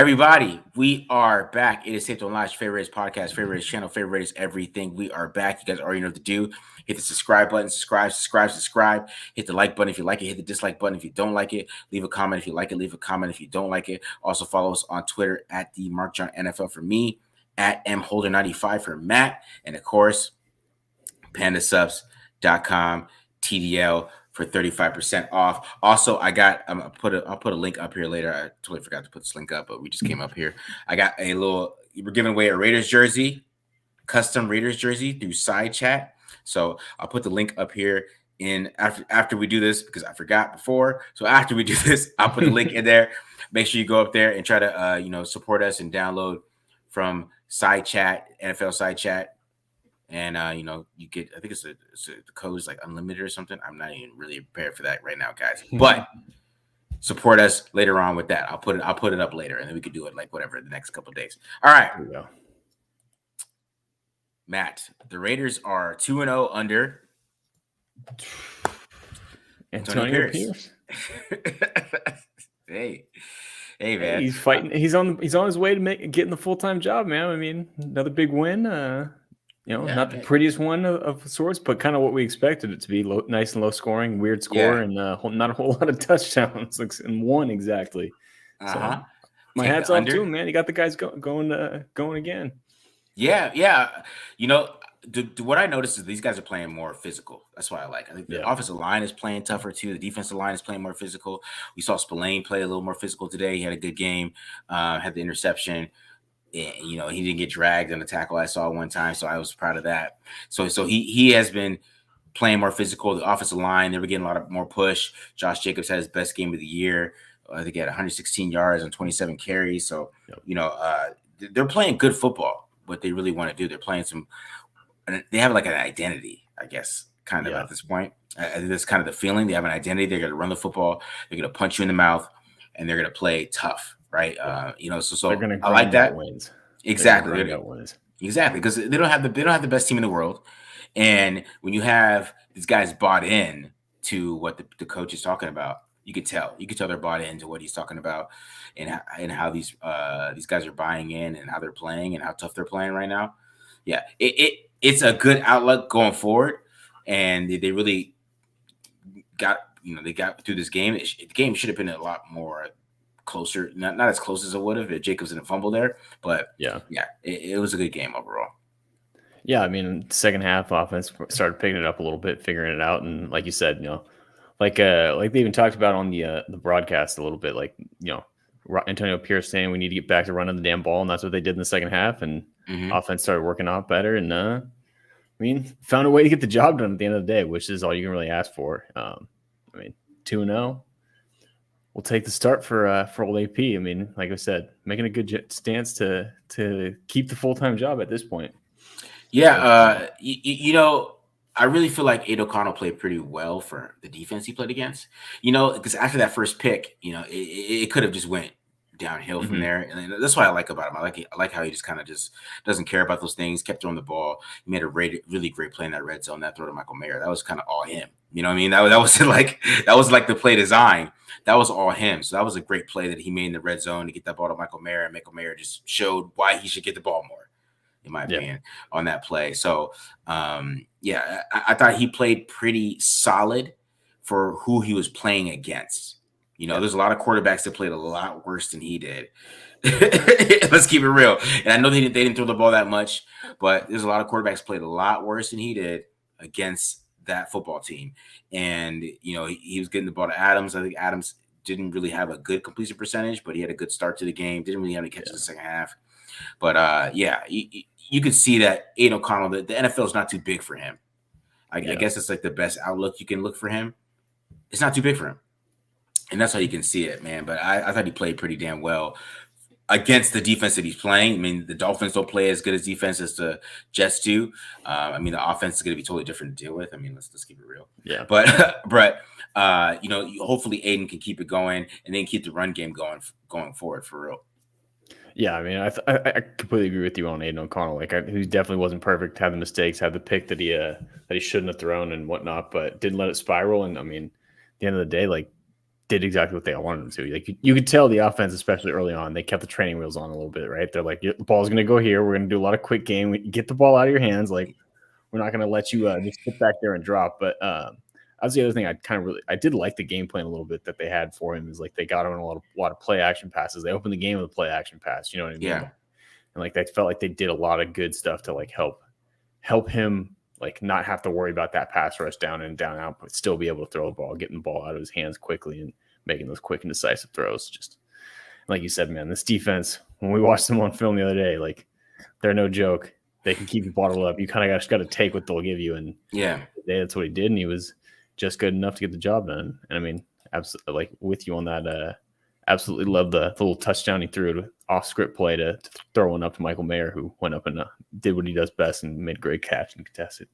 Everybody, we are back. It is Safe to Unleash, favorite Raiders podcast, favorite Raiders channel, favorite Raiders everything. We are back. You guys already know what to do. Hit the subscribe button, subscribe. Hit the like button if you like it. Hit the dislike button if you don't like it. Leave a comment if you like it. Leave a comment if you don't like it. Also follow us on Twitter at the Mark John NFL for me, at mholder95 for Matt, and of course, pandasubs.com TDL for 35% off. Also, I'll put a link up here later. I totally forgot to put this link up, but we just came up here. I got we're giving away a Raiders jersey, custom Raiders jersey through side chat. So I'll put the link up here in after we do this because I forgot before. So after we do this, I'll put the link in there. Make sure you go up there and try to support us and download from side chat, NFL side chat. And you get, I think the code is like unlimited or something. I'm not even really prepared for that right now, guys. But support us later on with that. I'll put it up later, and then we could do it like whatever the next couple of days. All right. Here we go. Matt, the Raiders are 2-0 under Antonio Pierce. Hey, man. He's fighting. He's on his way to getting the full-time job, man. I mean, another big win. Not the prettiest one of sorts, but kind of what we expected it to be. Nice and low scoring, weird score, and not a whole lot of touchdowns, and one exactly. So my hat's off to him, man. You got the guys going again. Yeah. What I noticed is these guys are playing more physical. That's why I like. I think the offensive line is playing tougher too. The defensive line is playing more physical. We saw Spillane play a little more physical today. He had a good game. Had the interception. He didn't get dragged on the tackle I saw one time, so I was proud of that. So he has been playing more physical. The offensive line, they were getting a lot of more push. Josh Jacobs had his best game of the year. I think he had 116 yards and 27 carries. So they're playing good football. What they really want to do, they're playing they have like an identity, I guess, kind of at this point. I think that's kind of the feeling. They have an identity. They're going to run the football. They're going to punch you in the mouth, and they're going to play tough. Right. So they're gonna I like that. Wins. Exactly. Exactly. Because they don't have the best team in the world. And when you have these guys bought in to what the coach is talking about, you could tell they're bought into what he's talking about and how these guys are buying in and how they're playing and how tough they're playing right now. Yeah, it's a good outlook going forward. And they really they got through this game. The game should have been a lot more closer, not as close as it would have if Jacobs didn't fumble there, but it was a good game overall. Yeah, I mean, second half offense started picking it up a little bit, figuring it out, and like you said, like they even talked about on the broadcast a little bit, like Antonio Pierce saying we need to get back to running the damn ball, and that's what they did in the second half, and offense started working out better, and found a way to get the job done at the end of the day, which is all you can really ask for. 2-0. We'll take the start for old AP. I mean, like I said, making a good stance to keep the full-time job at this point. Yeah, I really feel like Aiden O'Connell played pretty well for the defense he played against. Because after that first pick, it could have just went downhill from there, and that's what I like about him. I like how he just kind of just doesn't care about those things. Kept throwing the ball. He made a really great play in that red zone. That throw to Michael Mayer, that was kind of all him. You know what I mean? That was like the play design. That was all him. So that was a great play that he made in the red zone to get that ball to Michael Mayer, and Michael Mayer just showed why he should get the ball more, in my opinion, on that play. So, I thought he played pretty solid for who he was playing against. There's a lot of quarterbacks that played a lot worse than he did. Let's keep it real. And I know they didn't throw the ball that much, but there's a lot of quarterbacks played a lot worse than he did against that football team. And, he was getting the ball to Adams. I think Adams didn't really have a good completion percentage, but he had a good start to the game. Didn't really have any catches in the second half. But, you could see that Aiden O'Connell, the NFL is not too big for him. I guess it's like the best outlook you can look for him. It's not too big for him. And that's how you can see it, man. But I thought he played pretty damn well against the defense that he's playing. I mean, the Dolphins don't play as good as defense as the Jets do. The offense is going to be totally different to deal with. I mean, let's keep it real. Yeah. But hopefully Aiden can keep it going and then keep the run game going forward for real. Yeah, I mean, I completely agree with you on Aiden O'Connell. Like, he definitely wasn't perfect. Had the mistakes, had the pick that he shouldn't have thrown and whatnot, but didn't let it spiral. And I mean, at the end of the day, like, did exactly what they wanted them to. Like you could tell the offense, especially early on, they kept the training wheels on a little bit, right? They're like, the ball's going to go here. We're going to do a lot of quick game. Get the ball out of your hands. Like we're not going to let you just sit back there and drop. But that's the other thing I did like the game plan a little bit that they had for him is like they got him in a lot of play action passes. They opened the game with a play action pass. You know what I mean? Yeah. And like they felt like they did a lot of good stuff to like help him like not have to worry about that pass rush down in, down out, but still be able to throw the ball, getting the ball out of his hands quickly and making those quick and decisive throws. Just like you said, man, this defense, when we watched them on film the other day, like they're no joke. They can keep you bottled up. You kind of just got to take what they'll give you. And yeah, that's what he did. And he was just good enough to get the job done. And I mean, absolutely like with you on that, absolutely love the little touchdown he threw off script play to throw one up to Michael Mayer, who went up and did what he does best and made a great catch and contested.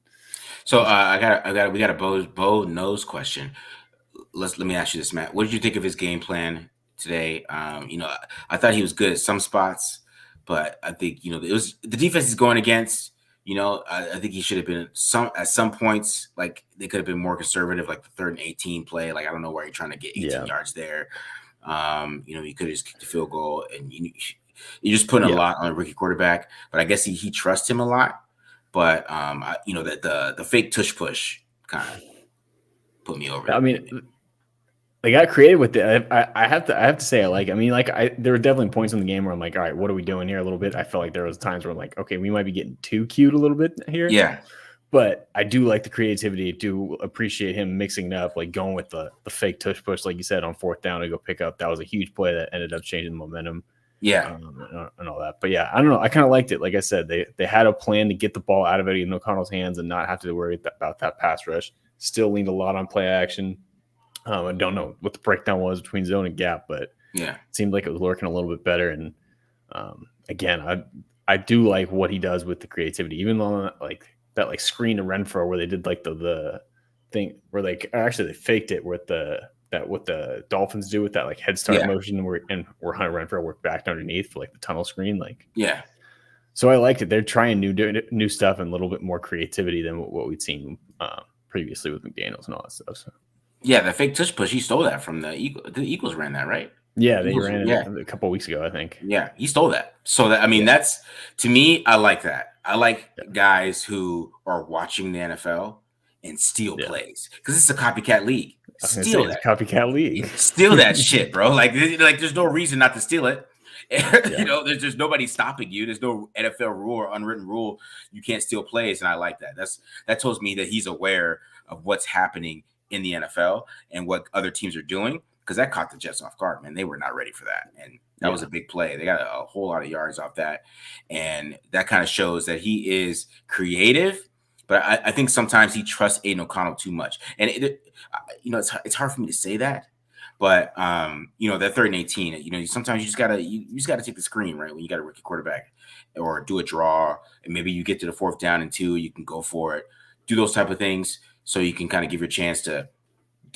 So we got a Bo Nose question. Let me ask you this, Matt. What did you think of his game plan today? I thought he was good at some spots, but I think it was the defense he's going against. I think he should have been at some points, like they could have been more conservative, like the 3rd and 18 play. Like I don't know why you're trying to get 18 yards there. You could have just kicked the field goal, and you're just putting a lot on a rookie quarterback. But I guess he trusts him a lot. But that the fake tush push kind of put me over. I mean, they got creative with it. I have to say I like. I mean, like there were definitely points in the game where I'm like, all right, what are we doing here a little bit? I felt like there was times where I'm like, okay, we might be getting too cute a little bit here. Yeah. But I do like the creativity. Do appreciate him mixing it up, like going with the fake tush push, like you said, on 4th down to go pick up. That was a huge play that ended up changing the momentum. Yeah. And all that. But yeah, I don't know. I kind of liked it. Like I said, they had a plan to get the ball out of Eddie O'Connell's hands and not have to worry about that pass rush. Still leaned a lot on play action. I don't know what the breakdown was between zone and gap, but yeah, it seemed like it was working a little bit better. And again, I do like what he does with the creativity, even though like that like screen to Renfro where they did like the thing where they faked it with what the Dolphins do with that like head start motion where Hunter Renfro worked back underneath for like the tunnel screen. Like so I liked it. They're trying new stuff and a little bit more creativity than what we'd seen previously with McDaniels and all that stuff. So. Yeah, the fake tush push, he stole that from the Eagles. The Eagles ran that, right? Yeah, they ran it a couple of weeks ago, I think. Yeah, he stole that. So that's to me, I like that. I like guys who are watching the NFL and steal plays because it's a copycat league. Steal that copycat league. Steal that shit, bro. Like there's no reason not to steal it. There's nobody stopping you. There's no NFL rule or unwritten rule. You can't steal plays, and I like that. That tells me that he's aware of what's happening in the NFL and what other teams are doing, because that caught the Jets off guard, man. They were not ready for that. And that was a big play. They got a whole lot of yards off that. And that kind of shows that he is creative, but I think sometimes he trusts Aiden O'Connell too much. And it's hard for me to say that, but that 3rd and 18, sometimes you just gotta take the screen, right? When you got a rookie quarterback or do a draw, and maybe you get to the 4th down and 2, you can go for it, do those type of things. So you can kind of give your chance to,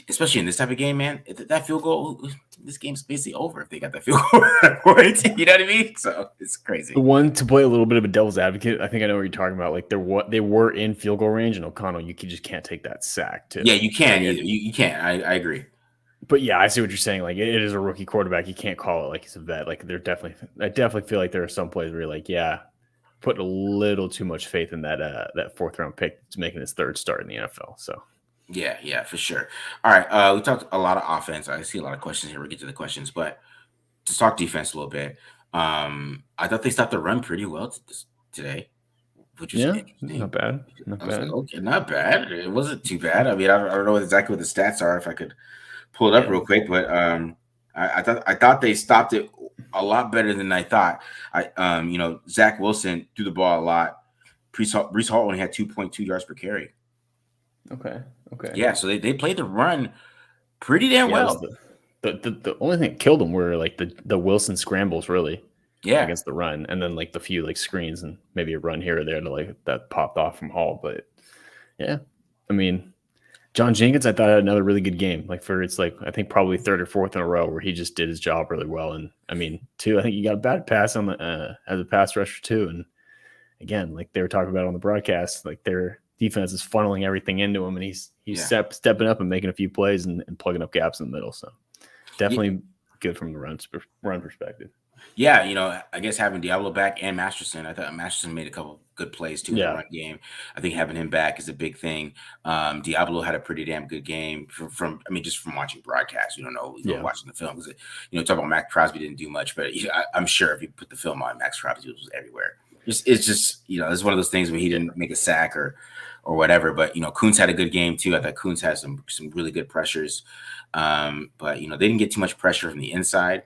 especially in this type of game, man, that field goal, this game's basically over if they got that field goal point. You know what I mean? So it's crazy. The one to play a little bit of a devil's advocate, I think I know what you're talking about. Like they were in field goal range, and O'Connell, you just can't take that sack. Yeah, you can't either. You can't. I agree. But yeah, I see what you're saying. Like it is a rookie quarterback. You can't call it like he's a vet. Like I definitely feel like there are some plays where you're like, yeah, put a little too much faith in that 4th round pick to making his 3rd start in the NFL. So yeah, for sure. All right, we talked a lot of offense. I see a lot of questions here. We'll get to the questions, but to talk defense a little bit, I thought they stopped the run pretty well today, which was interesting. Not bad. Like, okay, not bad. It wasn't too bad. I mean, I don't know exactly what the stats are. If I could pull it up real quick, but I thought they stopped it a lot better than I thought. Zach Wilson threw the ball a lot. Breece Hall only had 2.2 yards per carry. Okay. Yeah, so they played the run pretty damn well. The only thing that killed them were like the Wilson scrambles, really. Yeah, against the run, and then like the few like screens and maybe a run here or there to like that popped off from Hall. But yeah, I mean, John Jenkins, I thought had another really good game. Like it's like I think probably 3rd or 4th in a row where he just did his job really well. And I mean, too, I think he got a bad pass on the as a pass rusher too. And again, like they were talking about on the broadcast, like their defense is funneling everything into him, and he's stepping up and making a few plays and plugging up gaps in the middle. So definitely good from the run perspective. Yeah, I guess having Diablo back and Masterson, I thought Masterson made a couple good plays too in the run game. I think having him back is a big thing. Diablo had a pretty damn good game just from watching broadcasts. You don't know, watching the film because talk about Max Crosby didn't do much, but I'm sure if you put the film on, Max Crosby was everywhere. It's just it's one of those things where he didn't make a sack or whatever. But Kuntz had a good game too. I thought Kuntz had some really good pressures, but they didn't get too much pressure from the inside.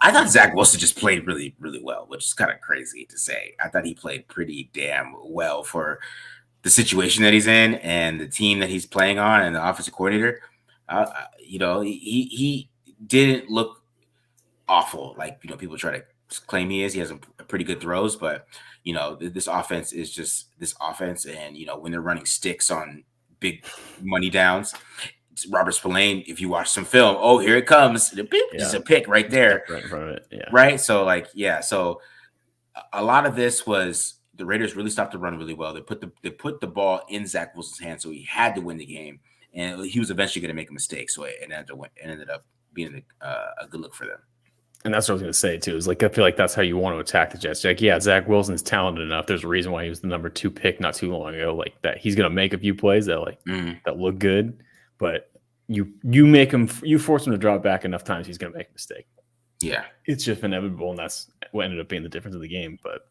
I thought Zach Wilson just played really, really well, which is kind of crazy to say. I thought he played pretty damn well for the situation that he's in and the team that he's playing on and the offensive coordinator. He didn't look awful like people try to claim he is. He has a pretty good throws, but this offense is just this offense, and when they're running sticks on big money downs. Robert Spillane, if you watch some film, oh, here it comes. Just a pick right there. Right in front of it. Yeah. Right. So so a lot of this was the Raiders really stopped the run really well. They put the ball in Zach Wilson's hands, so he had to win the game. And he was eventually going to make a mistake. So it ended up being a good look for them. And that's what I was going to say, too, is I feel like that's how you want to attack the Jets. Zach Wilson's talented enough. There's a reason why he was the number 2 pick not too long ago. That he's going to make a few plays that that look good. But you force him to drop back enough times, he's going to make a mistake. Yeah. It's just inevitable, and that's what ended up being the difference of the game. But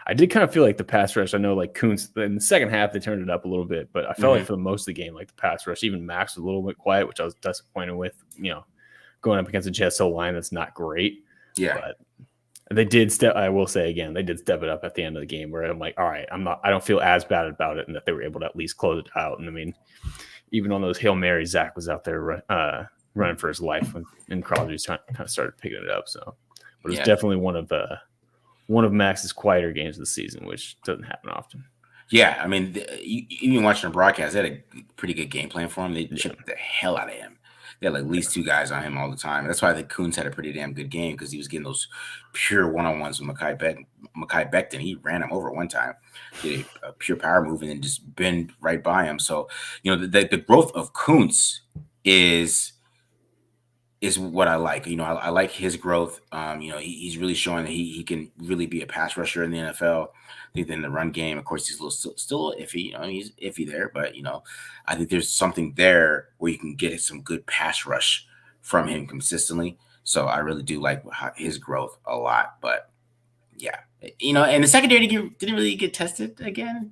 I did kind of feel like the pass rush, I know Kuntz, in the second half, they turned it up a little bit, but I felt like for most of the game, the pass rush, even Max was a little bit quiet, which I was disappointed with, going up against a Jets line that's not great. Yeah. But they did I will say again, they did step it up at the end of the game where I'm like, all right, I don't feel as bad about it, and that they were able to at least close it out. And I mean, even on those Hail Marys, Zach was out there running for his life and Crosby kind of started picking it up. So, but it's definitely one of Max's quieter games of the season, which doesn't happen often. Yeah, I mean, even watching the broadcast, they had a pretty good game plan for him. They chipped the hell out of him. They had at least 2 guys on him all the time. That's why I think Kuntz had a pretty damn good game because he was getting those pure one-on-ones with Mekhi Becton. He ran him over one time, did a pure power move, and then just bend right by him. So, the growth of Kuntz is what I like. I like his growth. He's really showing that he can really be a pass rusher in the NFL. I think in the run game, of course, he's a little still iffy. He's iffy there, but I think there's something there where you can get some good pass rush from him consistently. So I really do like his growth a lot. But yeah, and the secondary didn't really get tested again.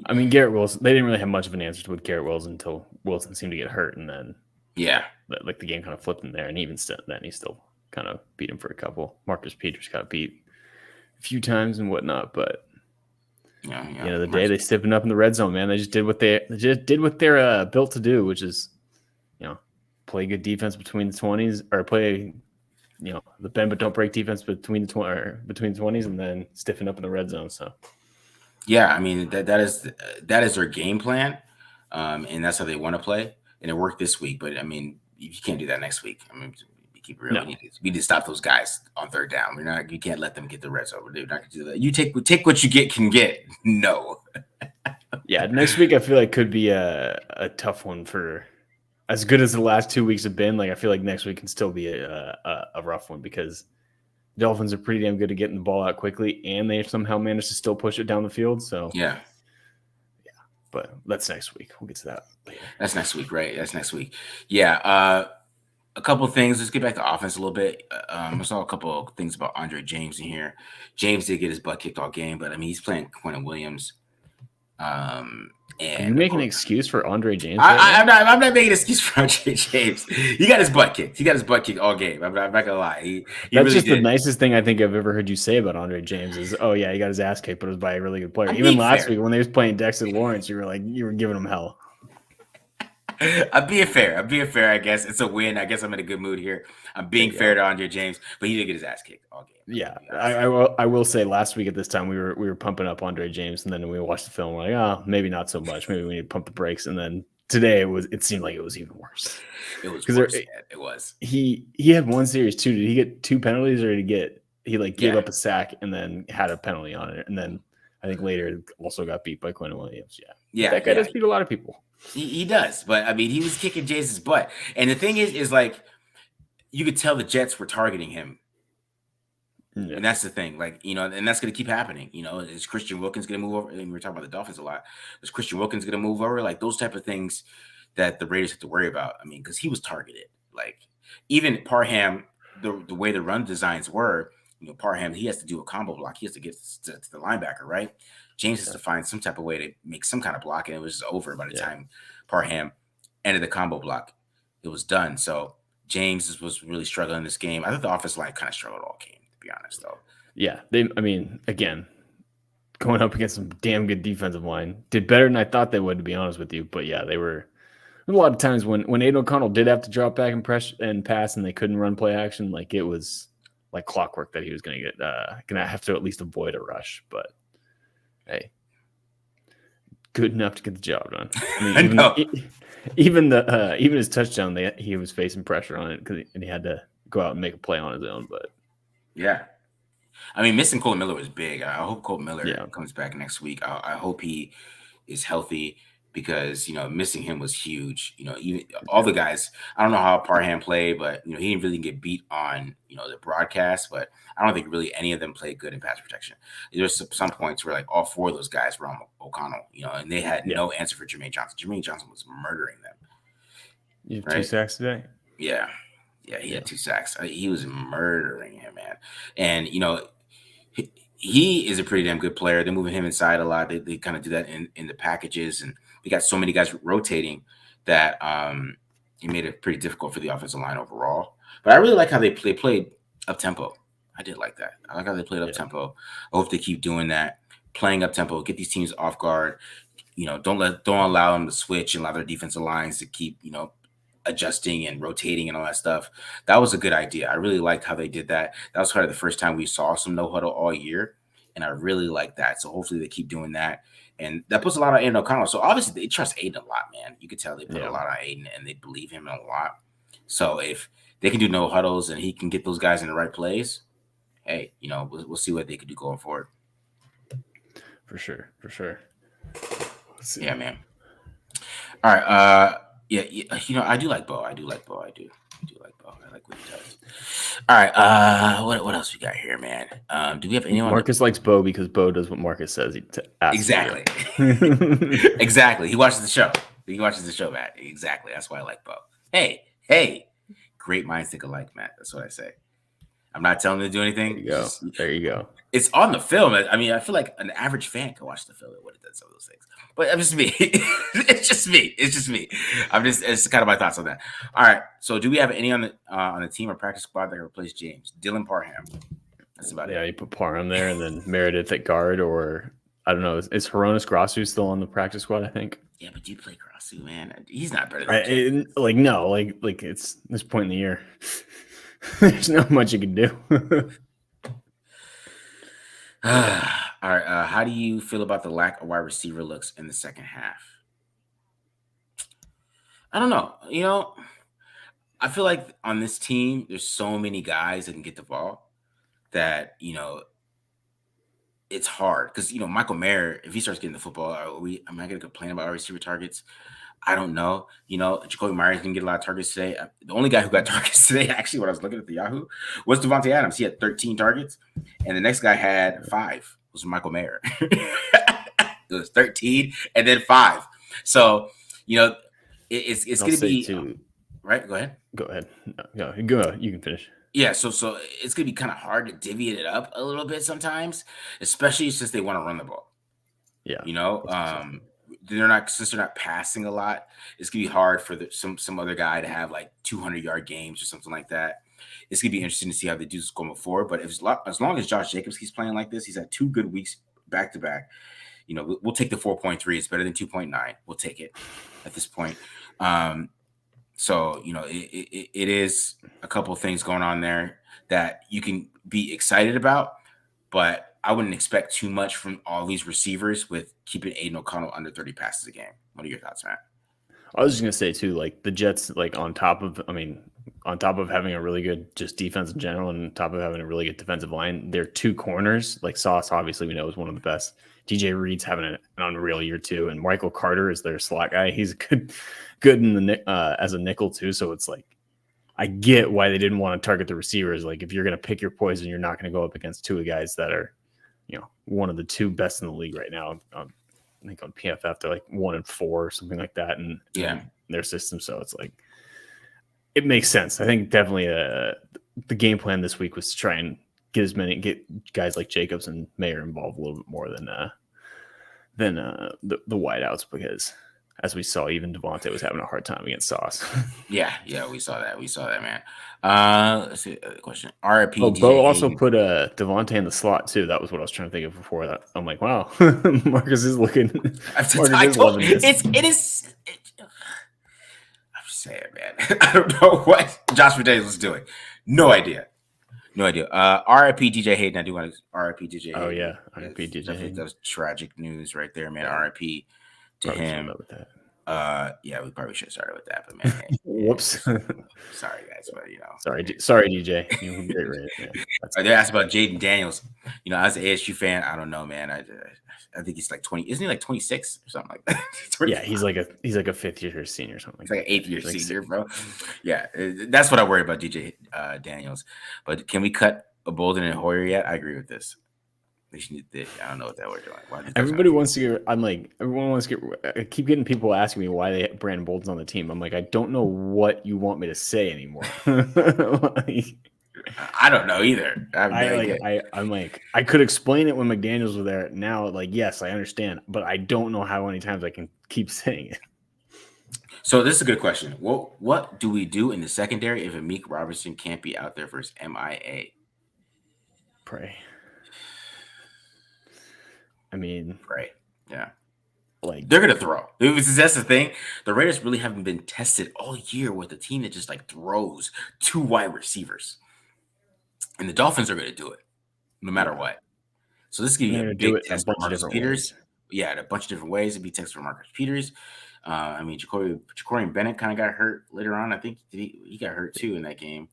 I mean, Garrett Wilson, they didn't really have much of an answer with Garrett Wilson until Wilson seemed to get hurt, and then the game kind of flipped in there, and even then he still kind of beat him for a couple. Marcus Peters got beat a few times and whatnot, but the day they stepping up in the red zone, man, they just did what they're built to do, which is play good defense between the 20s, or play the bend but don't break defense between the 20s, and then stiffen up in the red zone. So yeah, I mean that is their game plan, and that's how they want to play. And it worked this week, but I mean, you can't do that next week. I mean, keep it real. No. We need to stop those guys on third down. You can't let them get the red zone. They're not going to do that. You take what you can get. No. Yeah, next week I feel like could be a tough one for as good as the last 2 weeks have been. I feel like next week can still be a rough one because Dolphins are pretty damn good at getting the ball out quickly, and they somehow managed to still push it down the field. So yeah. But that's next week. We'll get to that later. That's next week, right? That's next week. Yeah. A couple of things. Let's get back to offense a little bit. I saw a couple of things about Andre James in here. James did get his butt kicked all game, but I mean, he's playing Quentin Williams. And are you making an excuse for Andre James? I'm not making an excuse for Andre James. He got his butt kicked. He got his butt kicked all game. I'm not gonna lie. He That's really just did. The nicest thing I think I've ever heard you say about Andre James is, oh yeah, he got his ass kicked, but it was by a really good player. Even last week when they was playing Dexter Lawrence, you were giving him hell. I'm being fair. I guess it's a win. I guess I'm in a good mood here. I'm being fair to Andre James, but he did get his ass kicked all game. Yeah, I will say last week at this time we were pumping up Andre James, and then we watched the film. We're like, oh, maybe not so much. Maybe we need to pump the brakes. And then today it seemed like it was even worse. It was worse. It was. He had one series too. Did he get 2 penalties, or did he gave up a sack and then had a penalty on it, and then I think later also got beat by Quentin Williams. Yeah, that guy does beat a lot of people. He does, but I mean, he was kicking James' butt. And the thing is you could tell the Jets were targeting him. Yeah. And that's the thing, like, and that's going to keep happening. Is Christian Wilkins going to move over? And we're talking about the Dolphins a lot. Is Christian Wilkins going to move over? Like those type of things that the Raiders have to worry about. I mean, because he was targeted. Like even Parham, the way the run designs were, Parham, he has to do a combo block. He has to get to the linebacker, right? James has to find some type of way to make some kind of block, and it was over by the time Parham ended the combo block. It was done. So James was really struggling in this game. I thought the offensive line kind of struggled all game. Be honest, though. Yeah, again, going up against some damn good defensive line, did better than I thought they would, to be honest with you. But yeah, they were a lot of times when Aiden O'Connell did have to drop back and press and pass, and they couldn't run play action, like it was like clockwork that he was going to get gonna have to at least avoid a rush. But hey, good enough to get the job done. I mean, even his touchdown, he was facing pressure on it and he had to go out and make a play on his own. But yeah, I mean, missing Cole Miller was big. I hope Cole Miller comes back next week. I hope he is healthy because missing him was huge. Even all the guys. I don't know how Parham played, but he didn't really get beat on the broadcast. But I don't think really any of them played good in pass protection. There's some points where like all four of those guys were on O'Connell, and they had no answer for Jermaine Johnson. Jermaine Johnson was murdering them. You have 2 sacks today? Yeah, he had 2 sacks. He was murdering him, man. And he is a pretty damn good player. They're moving him inside a lot. They kind of do that in the packages, and we got so many guys rotating that it made it pretty difficult for the offensive line overall. But I really like how they played up tempo. I did like that. I like how they played up tempo. I hope they keep doing that, playing up tempo, get these teams off guard. Don't allow them to switch and allow their defensive lines to keep adjusting and rotating and all that stuff. That was a good idea. I really liked how they did that. That was probably the first time we saw some no huddle all year, and I really like that. So hopefully they keep doing that, and that puts a lot on Aiden O'Connell. So obviously they trust Aiden a lot, man. You could tell they put a lot on Aiden, and they believe him a lot. So if they can do no huddles and he can get those guys in the right place, hey, we'll see what they can do going forward. For sure. Yeah, man. All right. Yeah, I do like Bo. I do like Bo. I like what he does. All right. What else we got here, man? Do we have anyone? Marcus likes Bo because Bo does what Marcus says he asks. Exactly. Exactly. He watches the show. Matt. Exactly. That's why I like Bo. Hey. Great minds think alike, Matt. That's what I say. I'm not telling him to do anything. There you go. It's on the film. I mean, I feel like an average fan can watch the film and would have done some of those things. But it's just me. It's just me. It's kind of my thoughts on that. All right. So do we have any on the team or practice squad that can replace James? Dylan Parham. That's about it. Yeah, you put Parham there and then Meredith at guard, or I don't know. Is Hronis Grasu still on the practice squad, I think? Yeah, but you play Grasu, man. He's not better than James. Like it's this point in the year. There's not much you can do. All right. How do you feel about the lack of wide receiver looks in the second half? I don't know. I feel like on this team, there's so many guys that can get the ball that, it's hard. Because, Michael Mayer, if he starts getting the football, am I going to complain about our receiver targets? I don't know. Jacoby Myers didn't get a lot of targets today. The only guy who got targets today, actually, when I was looking at the Yahoo, was Devontae Adams. He had 13 targets, and the next guy had 5. Was Michael Mayer. It was 13 and then 5. So, it's going to be too, right. Go ahead. No, go. You can finish. Yeah, so it's going to be kind of hard to divvy it up a little bit sometimes, especially since they want to run the ball. Yeah, since they're not passing a lot, it's gonna be hard for some other guy to have like 200-yard games or something like that. It's gonna be interesting to see how they do this going forward. But as long as Josh Jacobs keeps playing like this, he's had 2 good weeks back to back. We'll take the 4.3. It's better than 2.9. We'll take it at this point. So it is a couple of things going on there that you can be excited about, but I wouldn't expect too much from all these receivers with keeping Aiden O'Connell under 30 passes a game. What are your thoughts, Matt? I was just gonna say too, like the Jets, like on top of having a really good just defense in general, and on top of having a really good defensive line, their 2 corners, like Sauce, obviously we know is one of the best. DJ Reed's having an unreal year too, and Michael Carter is their slot guy. He's good in the as a nickel too. So it's like I get why they didn't want to target the receivers. Like if you're going to pick your poison, you're not going to go up against two guys that are, one of the two best in the league right now. I think on PFF they're like 1-4 or something like that, in their system. So it's like it makes sense. I think definitely the game plan this week was to try and get guys like Jacobs and Mayer involved a little bit more than the wideouts, because as we saw, even Devontae was having a hard time against Sauce. Yeah, we saw that, man. Let's see question. RIP. Bo also put Devontae in the slot too. That was what I was trying to think of before that. I'm like, wow, Marcus is looking. It is. I'm just saying, man. I don't know what Josh McDaniels was doing. No idea. RIP DJ Hayden. I do want to RIP DJ Hayden. Oh yeah, RIP DJ Hayden. That was tragic news right there, man. RIP to him. With that. Yeah, we probably should have started with that, but man, whoops. Sorry, guys, but sorry, DJ. You're great, right? Yeah, they asked about Jaden Daniels. As an ASU fan, I don't know, man. I think he's like 20. Isn't he like 26 or something like that? Yeah, he's like a fifth year senior or something. He's like an 8th year senior, bro. Yeah, that's what I worry about DJ Daniels. But can we cut a Bolden and Hoyer yet? I agree with this. I don't know what that we're doing. Everybody wants to get. I'm like, everyone wants to get. I keep getting people asking me why Brandon Bolden's on the team. I'm like, I don't know what you want me to say anymore. I don't know either. I'm like, I could explain it when McDaniels was there. Now, like, yes, I understand, but I don't know how many times I can keep saying it. So this is a good question. What do we do in the secondary if Amik Robertson can't be out there versus MIA? Pray. I mean, right. Yeah. Like they're going to throw. That's the thing. The Raiders really haven't been tested all year with a team that just like throws 2 wide receivers. And the Dolphins are going to do it no matter what. So this is going to be a big test for Marcus Peters. Yeah, in a bunch of different ways. It'd be a test for Marcus Peters. Ja'Cory Bennett kind of got hurt later on. I think he got hurt too in that game.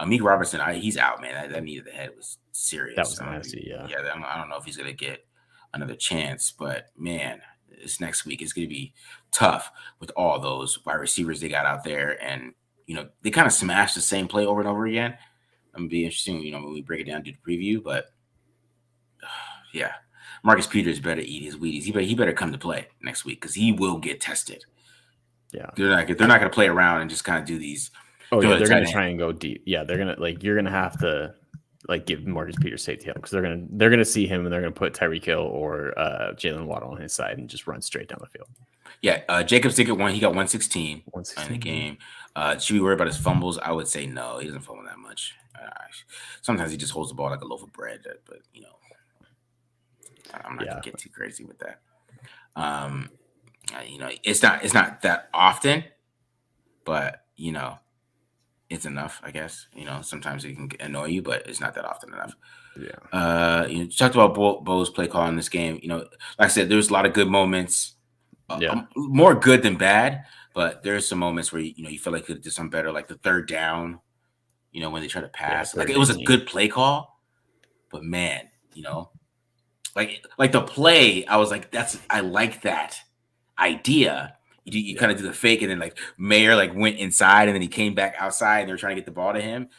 Amik Robertson, he's out, man. That knee to the head was serious. That was nasty, yeah. Yeah, I don't know if he's going to get another chance, but man, this next week is going to be tough with all those wide receivers they got out there, and they kind of smashed the same play over and over again. I'm gonna be interesting, when we break it down, do the preview, but yeah, Marcus Peters better eat his Wheaties. He better come to play next week because he will get tested. Yeah, they're not going to play around and just kind of do these. Oh yeah, they're going to try and go deep. Yeah, they're going to you're going to have to give Marcus Peters safety help because they're gonna see him and they're gonna put Tyreek Hill or Jalen Waddle on his side and just run straight down the field. Yeah, Jacobs did get one. He got 116 in the game. Should we worry about his fumbles? I would say no. He doesn't fumble that much. Sometimes he just holds the ball like a loaf of bread, but I'm not gonna get too crazy with that. It's not that often, but it's enough, I guess. Sometimes it can annoy you, but it's not that often enough. Yeah. You talked about Bo's play call in this game. Like I said, there's a lot of good moments. More good than bad, but there's some moments where you feel like you could do something better, like the third down. When they try to pass, like it was a good play call, but man, like the play, I was like, I like that idea. You kind of do the fake, and then like Mayer went inside, and then he came back outside, and they were trying to get the ball to him.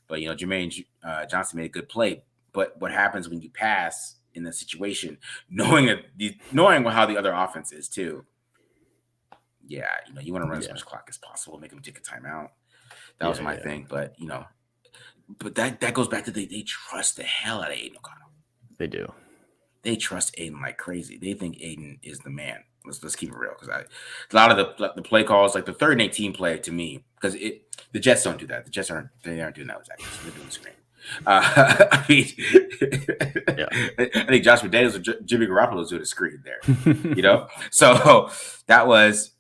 But Jermaine Johnson made a good play. But what happens when you pass in that situation, knowing how the other offense is too? Yeah, you want to run as much clock as possible, make them take a timeout. That was my thing. But but that goes back to they trust the hell out of Aiden O'Connell. They do. They trust Aiden like crazy. They think Aiden is the man. Let's keep it real, because a lot of the play calls, like the 3rd and 18 play, to me, because the Jets don't do that. The Jets aren't doing that with Zach. They're doing the screen. I think Josh McDaniels and Jimmy Garoppolo doing a screen there. So that was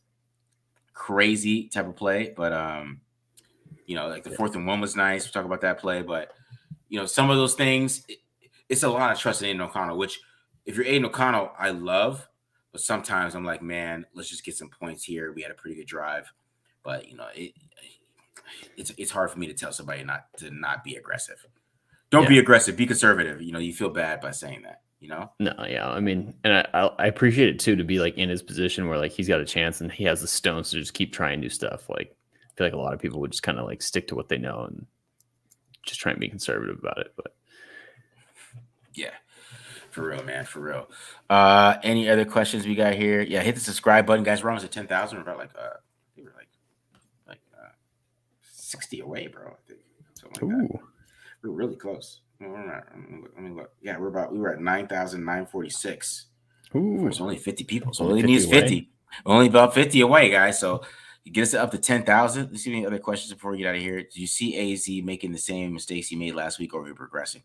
crazy type of play, but like the 4th and 1 was nice. We talk about that play, but some of those things, it's a lot of trust in Aiden O'Connell, which if you're Aiden O'Connell, I love. But sometimes I'm like, man, let's just get some points here. We had a pretty good drive, but it's hard for me to tell somebody not to be aggressive. Don't be aggressive. Be conservative. You feel bad by saying that. No, yeah. I mean, and I appreciate it too, to be in his position where he's got a chance and he has the stones to just keep trying new stuff. feel like a lot of people would just kind of like stick to what they know and just try and be conservative about it. But yeah, for real, man, for real. Any other questions we got here? Yeah, hit the subscribe button, guys. We're almost at 10,000. We're about we were like 60 away, bro. I think something like that. We're really close. Let me look. Yeah, we were at 9,946. It's only 50 people. So only needs 50. Only about 50 away, guys. So you get us up to 10,000. Let's see any other questions before we get out of here. Do you see AZ making the same mistakes he made last week, or are we progressing?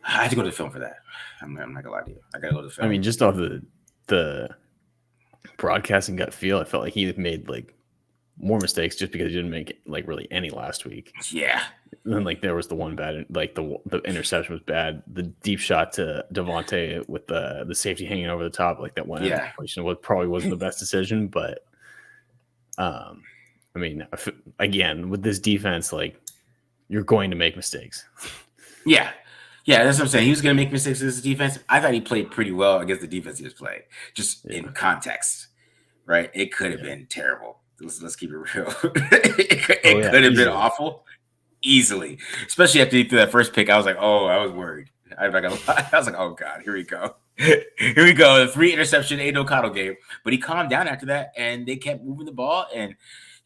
I have to go to the film for that. I'm not gonna lie to you. I gotta go to the film. I mean, just off the broadcasting gut feel, I felt like he made like more mistakes just because he didn't make like really any last week. Yeah. And then like there was the one bad, like the interception was bad. The deep shot to Devontae with the safety hanging over the top, like that one. Yeah. Probably wasn't the best decision, but I mean, again, with this defense, like you're going to make mistakes. Yeah. Yeah, that's what I'm saying. He was going to make mistakes against the defense. I thought he played pretty well against the defense he was playing, just in context, right? It could have been terrible. Let's keep it real. It could have been awful, easily. Especially after he threw that first pick, I was like, oh, I was worried. I'm not gonna lie. I was like, oh God, here we go. Here we go. The 3-interception Aiden O'Connell game. But he calmed down after that, and they kept moving the ball, and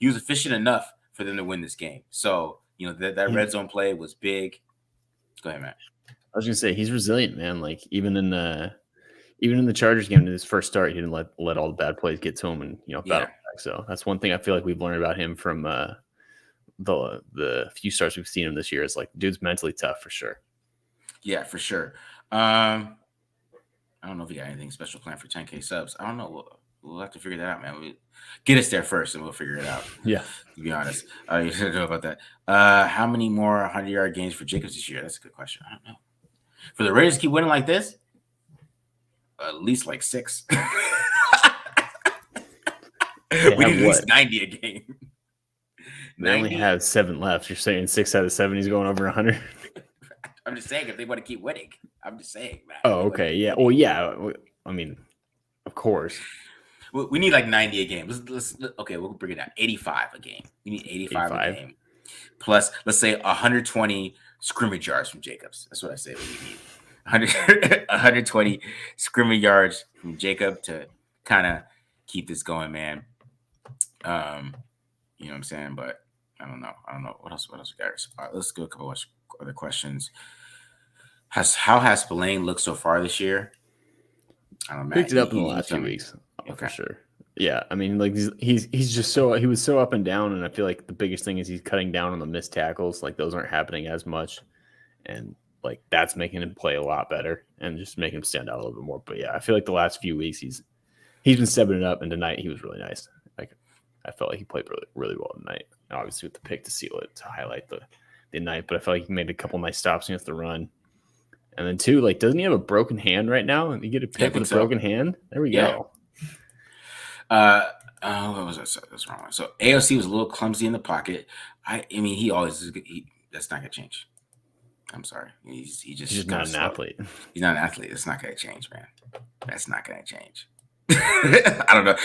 he was efficient enough for them to win this game. So, that red zone play was big. Go ahead, Matt. I was gonna say he's resilient, man. Like even in the Chargers game in his first start, he didn't let all the bad plays get to him and battle back. So that's one thing I feel like we've learned about him from the few starts we've seen him this year. Is like dude's mentally tough for sure. Yeah, for sure. I don't know if you got anything special planned for 10K subs. I don't know. We'll have to figure that out, man. Get us there first, and we'll figure it out. Yeah, to be honest, you should know about that. How many more 100-yard games for Jacobs this year? That's a good question. I don't know. For the Raiders to keep winning like this, at least like 6. We need at least 90 a game. They only have 7 left. You're saying 6 out of 7 he's going over 100? I'm just saying if they want to keep winning. I'm just saying, man. Oh, okay. Yeah. Well, yeah. I mean, of course. We need like 90 a game. Okay, we'll bring it down. 85 a game. We need 85 a game. Plus, let's say 120 scrimmage yards from Jacobs. That's what I say we need. 120 scrimmage yards from Jacob to kind of keep this going, man. You know what I'm saying? But I don't know. What else we got? Let's go a couple of other questions. How has Spillane looked so far this year? I don't know. Picked it up in the last few weeks. Okay. For sure. Yeah, I mean, like he's just he was so up and down, and I feel like the biggest thing is he's cutting down on the missed tackles. Like those aren't happening as much, and like that's making him play a lot better and just making him stand out a little bit more. But yeah, I feel like the last few weeks he's been stepping it up, and tonight he was really nice. Like I felt like he played really, really well tonight. And obviously with the pick to seal it to highlight the night, but I felt like he made a couple nice stops against the run. And then too, like, doesn't he have a broken hand right now? You get a pick with a broken hand. There we go. What was that? That's wrong. So AOC was a little clumsy in the pocket. I mean, he always is. That's not gonna change. I'm sorry. He's just not an athlete. He's not an athlete. It's not gonna change, man. That's not gonna change. I don't know.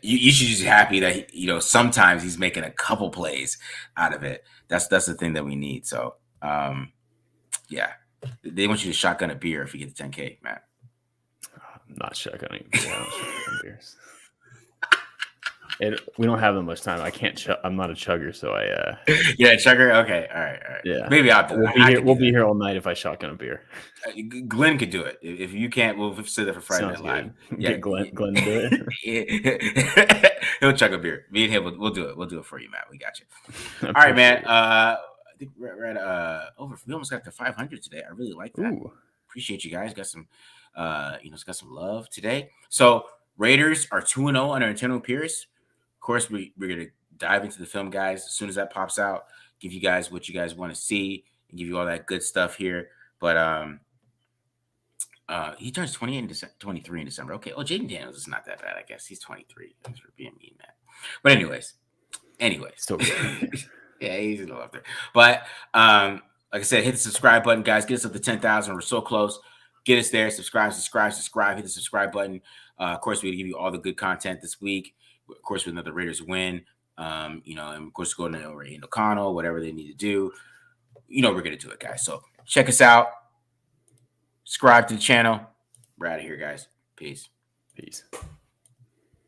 You should just be happy that sometimes he's making a couple plays out of it. That's the thing that we need. So yeah. They want you to shotgun a beer if you get the 10K, Matt. I'm not shotgunning beers. We don't have that much time. I can't. I'm not a chugger, so I. Yeah, chugger. Okay, all right. Yeah, maybe we'll be here all night if I shotgun a beer. Glenn could do it. If you can't, we'll sit there for Friday Night Live. Yeah, get Glenn to do it. He'll chug a beer. Me and him, we'll do it. We'll do it for you, Matt. We got you. All right, man. I think we're at over. We almost got to 500 today. I really like that. Ooh. Appreciate you guys. Got some, got some love today. So Raiders are 2-0 under Antonio Pierce. Of course, we're gonna dive into the film, guys. As soon as that pops out, give you guys what you guys want to see and give you all that good stuff here. But he turns 23 in December. Okay. Oh, Jaden Daniels is not that bad, I guess. He's 23. Thanks for being mean, man. But anyways, still good. Yeah, he's a little up there. But like I said, hit the subscribe button, guys. Get us up to 10,000. We're so close. Get us there. Subscribe. Hit the subscribe button. Of course, we're going to give you all the good content this week. Of course, with another Raiders win. You know, and of course, go to Aiden O'Connell, whatever they need to do. You know, we're going to do it, guys. So check us out. Subscribe to the channel. We're out of here, guys. Peace. Peace.